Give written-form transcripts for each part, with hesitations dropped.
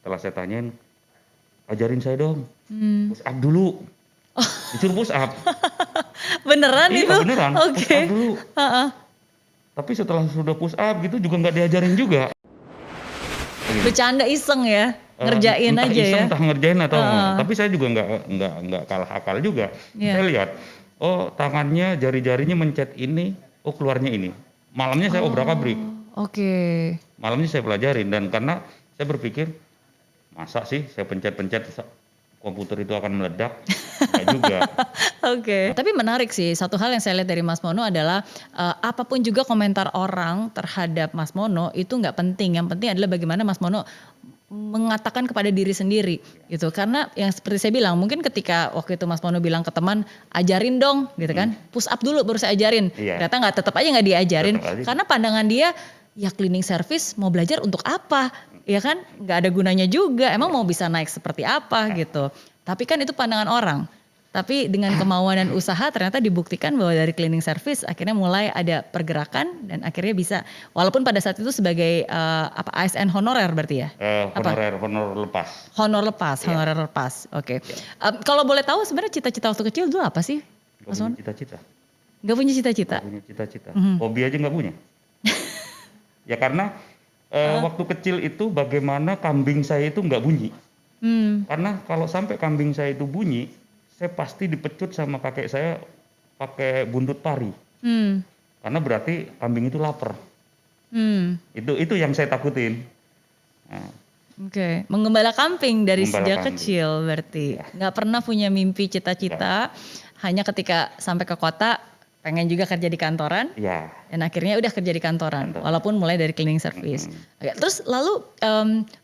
setelah saya tanyain, "Ajarin saya dong, Mmm. push up dulu." Disuruh push up. Beneran Iya itu? beneran, push up Oke, dulu. heeh. Tapi setelah sudah push up gitu juga nggak diajarin juga. Gitu. Bercanda iseng ya? Ngerjain Entah aja ya? iseng, entah ngerjain atau Heeh. tapi saya juga nggak kalah akal juga. Saya Iya. lihat, oh tangannya, jari-jarinya mencet ini, oh keluarnya ini. Malamnya saya obrak-abrik. Oh, oke. Malamnya saya pelajarin dan karena saya berpikir, masa sih saya pencet-pencet komputer itu akan meledak? Nggak juga. Oke. Tapi menarik sih, satu hal yang saya lihat dari Mas Mono adalah, apa juga komentar orang terhadap Mas Mono itu nggak penting, yang penting adalah bagaimana Mas Mono mengatakan kepada diri sendiri gitu. Karena yang seperti saya bilang, mungkin ketika waktu itu Mas Mono bilang ke teman, "Ajarin dong," gitu kan, "push up dulu baru saya ajarin." Iya. Ternyata tetep aja nggak diajarin, Tetep aja. karena pandangan dia, ya cleaning service mau belajar untuk apa? Ya kan, nggak ada gunanya juga, emang mau bisa naik seperti apa gitu. Tapi kan itu pandangan orang. Tapi dengan kemauan dan usaha ternyata dibuktikan bahwa dari cleaning service akhirnya mulai ada pergerakan dan akhirnya bisa, walaupun pada saat itu sebagai ASN honorer berarti ya? Honor lepas. Honor lepas, Iya. honorer lepas, oke. Iya. Kalau boleh tahu sebenarnya cita-cita waktu kecil dulu apa sih, Nggak Mas punya Mono? cita-cita. Nggak punya cita-cita? Nggak punya cita-cita. Mhm. Hobi aja nggak punya. Ya karena waktu kecil itu bagaimana kambing saya itu nggak bunyi. Karena kalau sampai kambing saya itu bunyi, saya pasti dipecut sama kakek saya pakai buntut pari. Karena berarti kambing itu lapar. Itu yang saya takutin. Nah, Oke, menggembala kambing dari Menggembala sejak kambing. kecil berarti. Iya. Nggak pernah punya mimpi cita-cita, hanya ketika sampai ke kota pengen juga kerja di kantoran, Iya. dan akhirnya udah kerja di kantoran, walaupun mulai dari cleaning service. Oke, terus lalu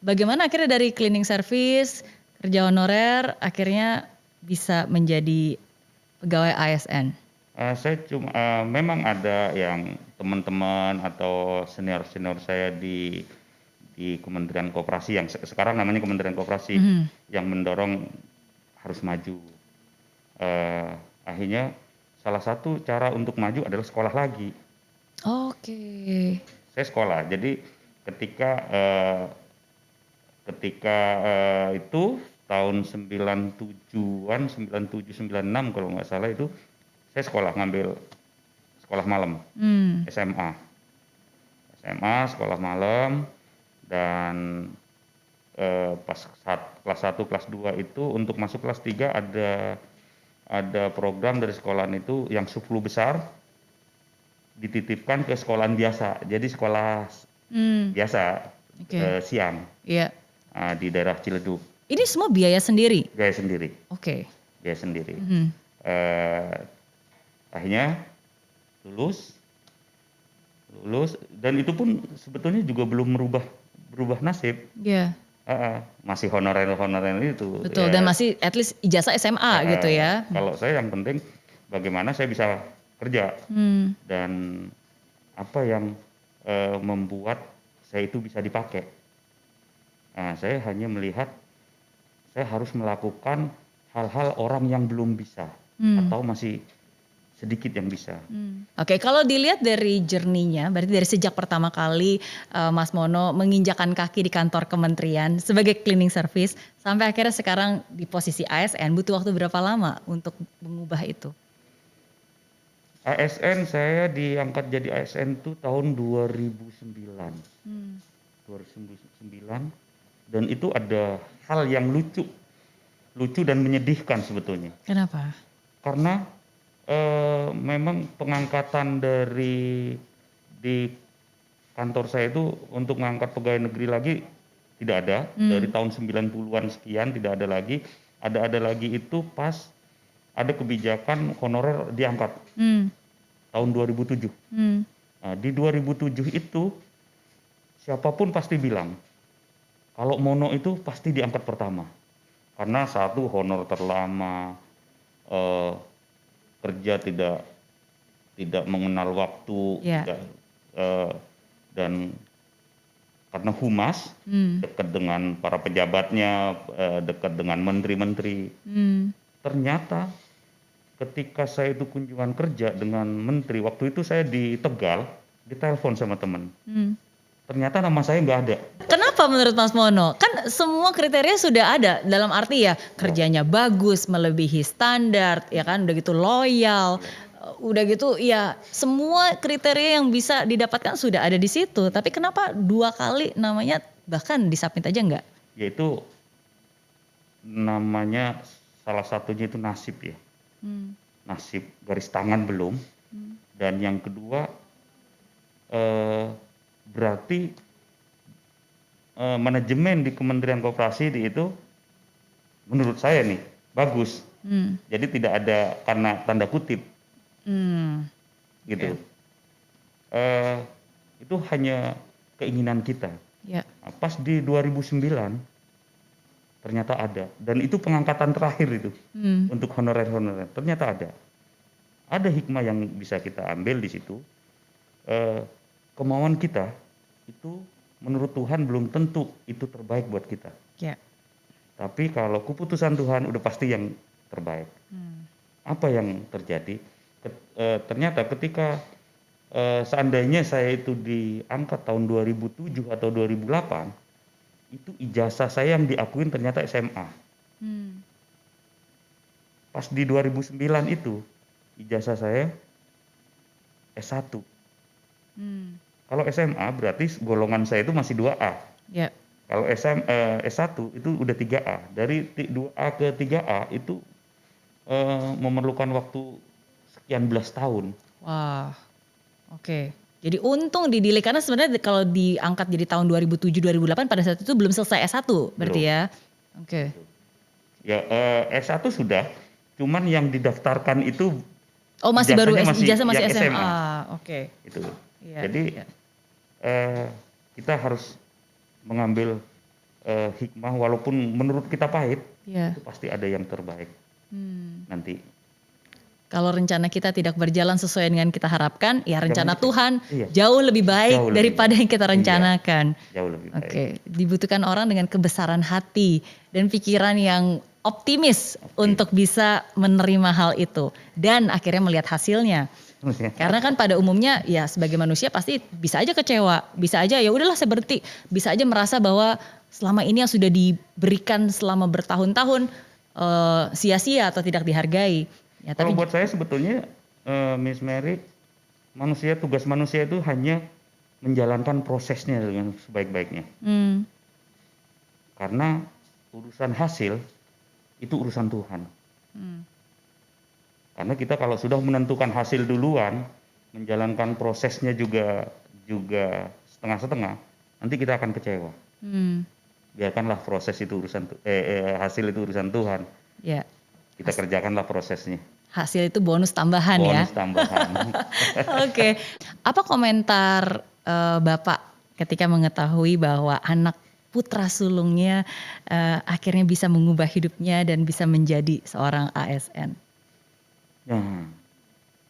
bagaimana akhirnya dari cleaning service, kerja honorer, akhirnya bisa menjadi pegawai ASN? Saya memang ada yang teman-teman atau senior-senior saya di Kementerian Koperasi yang sekarang namanya Kementerian Koperasi yang mendorong harus maju. Akhirnya salah satu cara untuk maju adalah sekolah lagi. Oke. Saya sekolah, jadi ketika itu tahun 97-an, 97, 96 kalau nggak salah itu, saya sekolah ngambil sekolah malam, SMA, sekolah malam, dan pas kelas 1, kelas 2 itu untuk masuk kelas 3 ada program dari sekolahan itu yang 10 besar dititipkan ke sekolahan biasa, jadi sekolah biasa siang. Iya. Di daerah Ciledug. Ini semua biaya sendiri? Biaya sendiri. Oke. Biaya sendiri. Akhirnya lulus dan itu pun sebetulnya juga belum berubah nasib. Iya. Masih honorer itu. Betul, dan masih at least ijazah SMA gitu ya. Kalau saya yang penting bagaimana saya bisa kerja dan apa yang membuat saya itu bisa dipakai. Saya hanya melihat saya harus melakukan hal-hal orang yang belum bisa atau masih sedikit yang bisa. Oke, kalau dilihat dari journey-nya, berarti dari sejak pertama kali Mas Mono menginjakan kaki di kantor kementerian sebagai cleaning service sampai akhirnya sekarang di posisi ASN, butuh waktu berapa lama untuk mengubah itu? ASN saya diangkat jadi ASN itu tahun 2009. 2009 dan itu ada hal yang lucu dan menyedihkan sebetulnya. Kenapa? Karena memang pengangkatan di kantor saya itu untuk mengangkat pegawai negeri lagi tidak ada. Dari tahun 90-an sekian tidak ada lagi. Ada lagi itu pas ada kebijakan honorer diangkat. Tahun 2007. Di 2007 itu siapapun pasti bilang kalau Mono itu pasti diangkat pertama. Karena satu, honor terlama, kerja tidak mengenal waktu, dan karena humas, dekat dengan para pejabatnya, dekat dengan menteri-menteri. Ternyata ketika saya itu kunjungan kerja dengan menteri, waktu itu saya di Tegal, ditelepon sama teman. ternyata nama saya nggak ada. Kenapa menurut Mas Mono? Kan semua kriteria sudah ada, dalam arti ya kerjanya bagus, melebihi standar, ya kan, udah gitu loyal, udah gitu ya semua kriteria yang bisa didapatkan sudah ada di situ. Tapi kenapa 2 kali namanya bahkan di-submit aja enggak? Yaitu namanya salah satunya itu nasib ya. Nasib, garis tangan belum. Dan yang kedua berarti manajemen di Kementerian Koperasi itu menurut saya nih bagus. Jadi tidak ada karena tanda kutip gitu. Itu hanya keinginan kita. Ya. Nah, pas di 2009 ternyata ada, dan itu pengangkatan terakhir itu untuk honorer-honorer, ternyata ada hikmah yang bisa kita ambil di situ. Kemauan kita itu menurut Tuhan belum tentu itu terbaik buat kita. Ya. Tapi kalau keputusan Tuhan udah pasti yang terbaik. Apa yang terjadi? Ternyata ketika seandainya saya itu diangkat tahun 2007 atau 2008, itu ijazah saya yang diakuin ternyata SMA. Pas di 2009 itu ijazah saya S1. Kalau SMA berarti golongan saya itu masih 2A. Ya. Kalau S1 itu udah 3A. Dari 2A ke 3A itu memerlukan waktu sekian belas tahun. Wah. Oke. Jadi untung didelay karena sebenarnya kalau diangkat jadi tahun 2007-2008 pada saat itu belum selesai S1 berarti ya. Oke. Ya S1 sudah, cuman yang didaftarkan itu masih baru ijazah masih yang SMA. Oke. Itu. Ya, Jadi kita harus mengambil hikmah walaupun menurut kita pahit, itu pasti ada yang terbaik nanti. Kalau rencana kita tidak berjalan sesuai dengan kita harapkan, ya rencana Tuhan jauh lebih baik daripada yang kita rencanakan. Jauh lebih baik. Oke, dibutuhkan orang dengan kebesaran hati dan pikiran yang optimis untuk bisa menerima hal itu dan akhirnya melihat hasilnya. Karena kan pada umumnya ya sebagai manusia pasti bisa aja kecewa, bisa aja ya udahlah saya berhenti, bisa aja merasa bahwa selama ini yang sudah diberikan selama bertahun-tahun sia-sia atau tidak dihargai. Ya, kalau buat saya sebetulnya Miss Mary, tugas manusia itu hanya menjalankan prosesnya dengan sebaik-baiknya. Karena urusan hasil itu urusan Tuhan. Karena kita kalau sudah menentukan hasil duluan, menjalankan prosesnya juga setengah-setengah, nanti kita akan kecewa. Biarkanlah proses itu hasil itu urusan Tuhan. Ya. Kita kerjakanlah prosesnya. Hasil itu bonus tambahan ya. Bonus tambahan. Oke. Apa komentar Bapak ketika mengetahui bahwa anak putra sulungnya akhirnya bisa mengubah hidupnya dan bisa menjadi seorang ASN? Nah,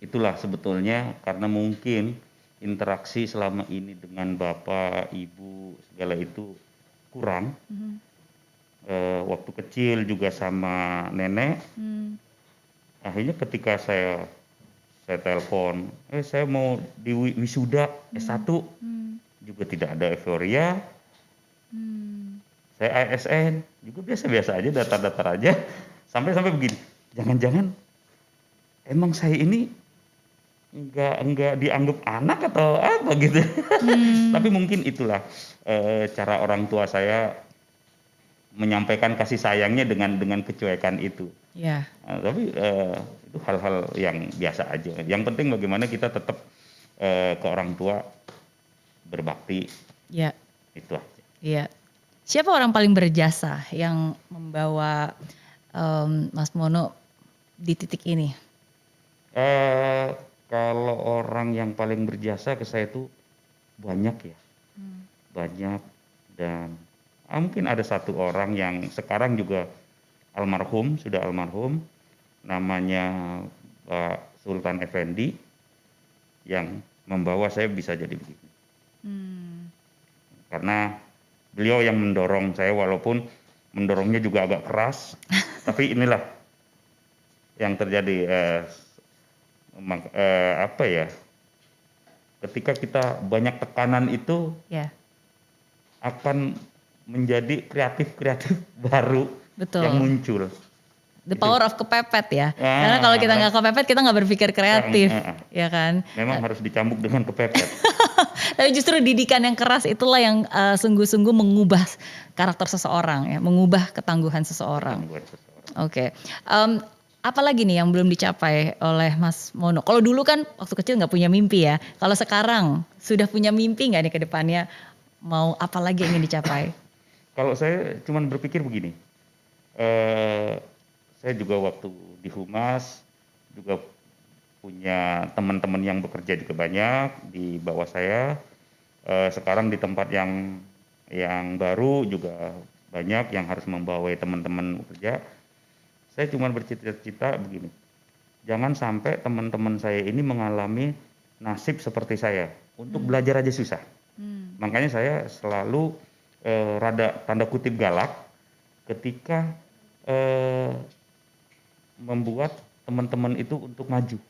itulah sebetulnya karena mungkin interaksi selama ini dengan bapak, ibu, segala itu kurang. Waktu kecil juga sama nenek. Akhirnya ketika saya telepon, saya mau di wisuda S1, juga tidak ada euforia. Saya ASN, juga biasa-biasa aja, datar-datar aja. Sampai begini, jangan-jangan emang saya ini enggak dianggap anak atau apa gitu. Tapi mungkin itulah cara orang tua saya menyampaikan kasih sayangnya dengan kecuekan itu. Ya. Nah, tapi itu hal-hal yang biasa aja. Yang penting bagaimana kita tetap ke orang tua berbakti. Ya. Itu aja. Iya. Siapa orang paling berjasa yang membawa Mas Mono di titik ini? Kalau orang yang paling berjasa ke saya itu banyak ya. Banyak, dan mungkin ada satu orang yang sekarang juga sudah almarhum, namanya Pak Sultan Effendi, yang membawa saya bisa jadi begini. Karena beliau yang mendorong saya, walaupun mendorongnya juga agak keras, tapi inilah yang terjadi. Ketika kita banyak tekanan itu, akan menjadi kreatif-kreatif baru Betul. yang muncul. The power of kepepet ya. Ah, Karena kalau kita nggak kepepet kita nggak berpikir kreatif, ya kan. Memang harus dicambuk dengan kepepet. Tapi justru didikan yang keras itulah yang sungguh-sungguh mengubah karakter seseorang ya, mengubah ketangguhan seseorang. Buat seseorang. Oke. Apa lagi nih yang belum dicapai oleh Mas Mono? Kalau dulu kan waktu kecil nggak punya mimpi ya. Kalau sekarang sudah punya mimpi nggak nih ke depannya? Mau apa lagi yang ingin dicapai? Kalau saya cuman berpikir begini, saya juga waktu di Humas juga punya teman-teman yang bekerja juga banyak di bawah saya. Sekarang di tempat yang baru juga banyak yang harus membawai teman-teman bekerja. Saya cuma bercita-cita begini, jangan sampai teman-teman saya ini mengalami nasib seperti saya. Untuk belajar aja susah. Makanya saya selalu rada tanda kutip galak ketika membuat teman-teman itu untuk maju.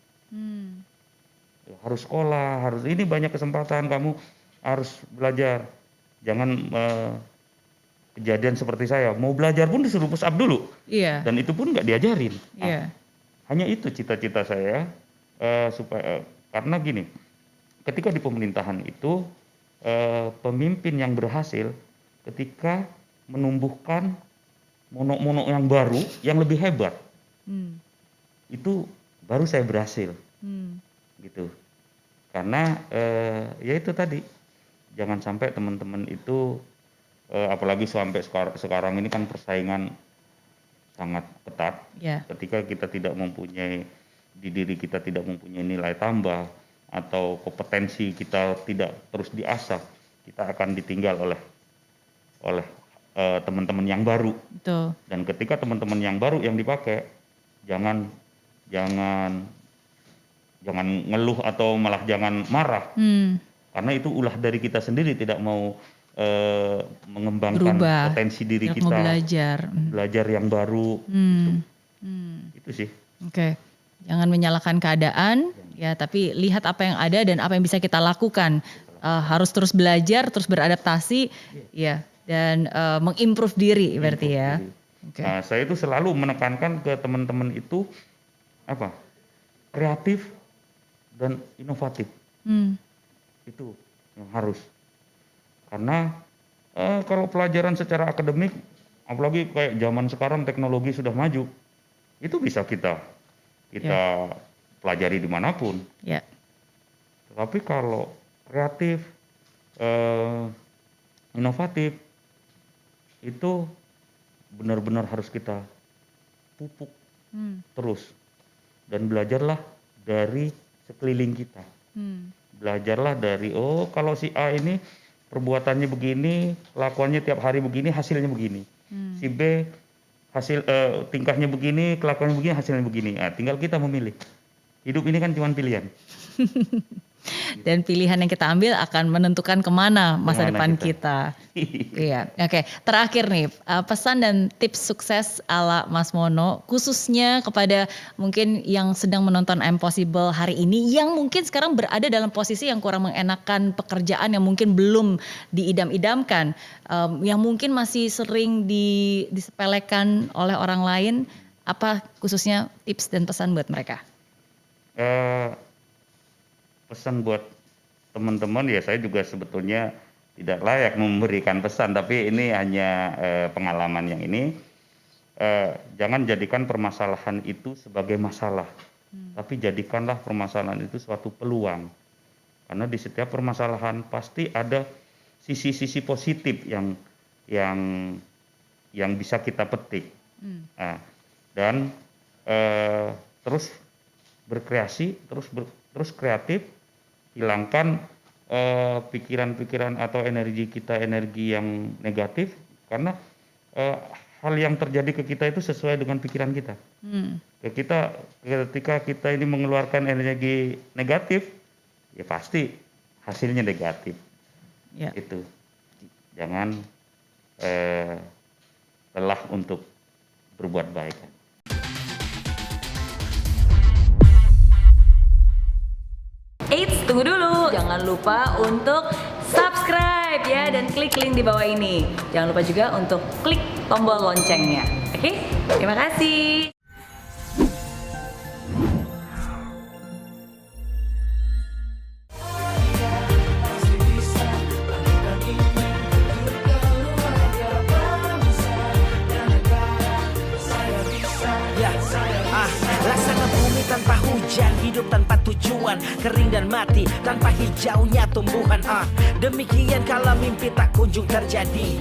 Harus sekolah, harus ini banyak kesempatan, kamu harus belajar. Jangan kejadian seperti saya, mau belajar pun disuruh push up dulu. Iya. Dan itu pun nggak diajarin. Iya. Hanya itu cita-cita saya supaya karena gini, ketika di pemerintahan itu pemimpin yang berhasil ketika menumbuhkan monok-monok yang baru yang lebih hebat. Itu baru saya berhasil. Gitu. Karena ya itu tadi, jangan sampai teman-teman itu apalagi sampai sekarang ini kan persaingan sangat ketat. Yeah. Ketika kita tidak mempunyai, di diri kita tidak mempunyai nilai tambah atau kompetensi kita tidak terus diasah, kita akan ditinggal oleh teman-teman yang baru. Betul. Dan ketika teman-teman yang baru yang dipakai, jangan ngeluh atau malah jangan marah. Karena itu ulah dari kita sendiri, tidak mau mengembangkan Berubah. potensi diri Yang kita, mau belajar yang baru. Itu sih. Oke. Jangan menyalahkan keadaan ya, tapi lihat apa yang ada dan apa yang bisa kita lakukan. Harus terus belajar, terus beradaptasi ya, dan mengimprove diri berarti ya. Okay. Nah, saya itu selalu menekankan ke teman-teman itu apa? Kreatif dan inovatif. Itu yang harus. Karena kalau pelajaran secara akademik, apalagi kayak zaman sekarang teknologi sudah maju, itu bisa kita pelajari dimanapun. Yeah. Tetapi kalau kreatif, inovatif, itu benar-benar harus kita pupuk terus. Dan belajarlah dari sekeliling kita. Belajarlah dari, oh kalau si A ini perbuatannya begini, kelakuannya tiap hari begini, hasilnya begini. Si B tingkahnya begini, kelakuannya begini, hasilnya begini. Nah, tinggal kita memilih. Hidup ini kan cuma pilihan. Dan pilihan yang kita ambil akan menentukan kemana masa depan kita. Iya, oke. Terakhir nih, pesan dan tips sukses ala Mas Mono, khususnya kepada mungkin yang sedang menonton Impossible hari ini, yang mungkin sekarang berada dalam posisi yang kurang mengenakan pekerjaan yang mungkin belum diidam-idamkan, yang mungkin masih sering disepelekan oleh orang lain. Apa khususnya tips dan pesan buat mereka? Pesan buat teman-teman ya, saya juga sebetulnya tidak layak memberikan pesan, tapi ini hanya pengalaman yang ini. Jangan jadikan permasalahan itu sebagai masalah, tapi jadikanlah permasalahan itu suatu peluang. Karena di setiap permasalahan pasti ada sisi-sisi positif yang bisa kita petik. Dan terus berkreasi, terus kreatif. Hilangkan pikiran-pikiran atau energi kita, energi yang negatif, karena hal yang terjadi ke kita itu sesuai dengan pikiran kita. Ketika kita ini mengeluarkan energi negatif, ya pasti hasilnya negatif. Itu jangan lelah untuk berbuat baik. Eits, tunggu dulu. Jangan lupa untuk subscribe ya, dan klik link di bawah ini. Jangan lupa juga untuk klik tombol loncengnya. Oke? Terima kasih. Laksana bumi tanpa hujan, hidup tanpa tujuan, kering dan mati tanpa hijaunya tumbuhan. Demikian kalau mimpi tak kunjung terjadi.